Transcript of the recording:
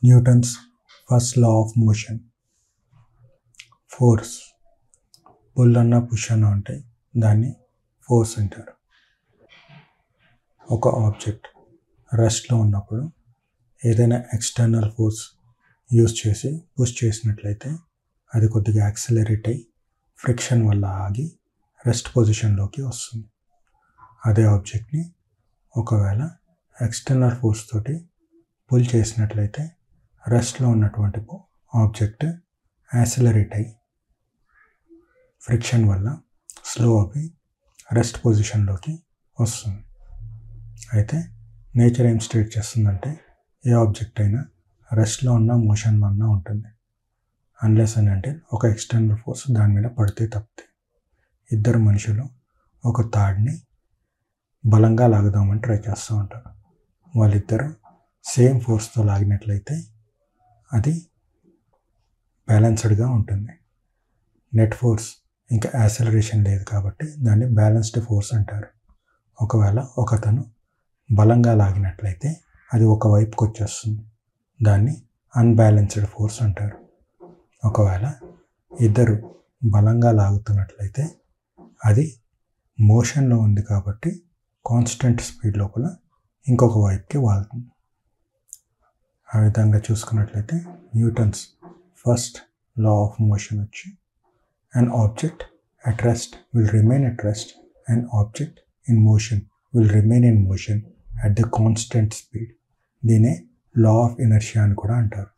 Newton's first law of motion. Force pull అన్న push అన్న ఉంటాయి, దాన్ని ఫోర్స్ అంటారు. ఒక ఆబ్జెక్ట్ రెస్ట్లో ఉన్నప్పుడు ఏదైనా ఎక్స్టర్నల్ ఫోర్స్ యూజ్ చేసి పుష్ చేసినట్లయితే అది కొద్దిగా యాక్సిలరేట్ అయ్యి ఫ్రిక్షన్ వల్ల ఆగి రెస్ట్ పొజిషన్లోకి వస్తుంది. అదే ఆబ్జెక్ట్ని ఒకవేళ ఎక్స్టర్నల్ ఫోర్స్ తోటి పుల్ చేసినట్లయితే రెస్ట్లో ఉన్నటువంటి ఆబ్జెక్ట్ యాక్సిలరేట్ అయ్యి ఫ్రిక్షన్ వల్ల స్లో అవి రెస్ట్ పొజిషన్లోకి వస్తుంది. అయితే నేచర్ ఏం స్టేట్ చేస్తుందంటే ఏ ఆబ్జెక్ట్ అయినా రెస్ట్లో ఉన్న మోషన్లో ఉన్న ఉంటుంది, అన్లెస్ అని అంటే ఒక ఎక్స్టర్నల్ ఫోర్స్ దాని మీద పడితే తప్పితే. ఇద్దరు మనుషులు ఒక తాడుని బలంగా లాగుదామని ట్రై చేస్తూ ఉంటారు. వాళ్ళిద్దరూ సేమ్ ఫోర్స్తో లాగినట్లయితే అది బ్యాలెన్స్డ్గా ఉంటుంది. నెట్ ఫోర్స్ ఇంకా యాక్సిలరేషన్ లేదు కాబట్టి దాన్ని బ్యాలెన్స్డ్ ఫోర్స్ అంటారు. ఒకవేళ ఒకతను బలంగా లాగినట్లయితే అది ఒక వైపుకి వచ్చేస్తుంది, దాన్ని అన్బ్యాలెన్స్డ్ ఫోర్స్ అంటారు. ఒకవేళ ఇద్దరు బలంగా లాగుతున్నట్లయితే అది మోషన్లో ఉంది కాబట్టి కాన్స్టెంట్ స్పీడ్ లోపల ఇంకొక వైపుకి వాళ్తుంది. ఆ విధంగా చూసుకున్నట్లయితే Newton's first law of motion వచ్చి an object at rest will remain at rest, an object in motion will remain in motion at the constant speed. దీనే లా ఆఫ్ ఇనర్షియా అని కూడా అంటారు.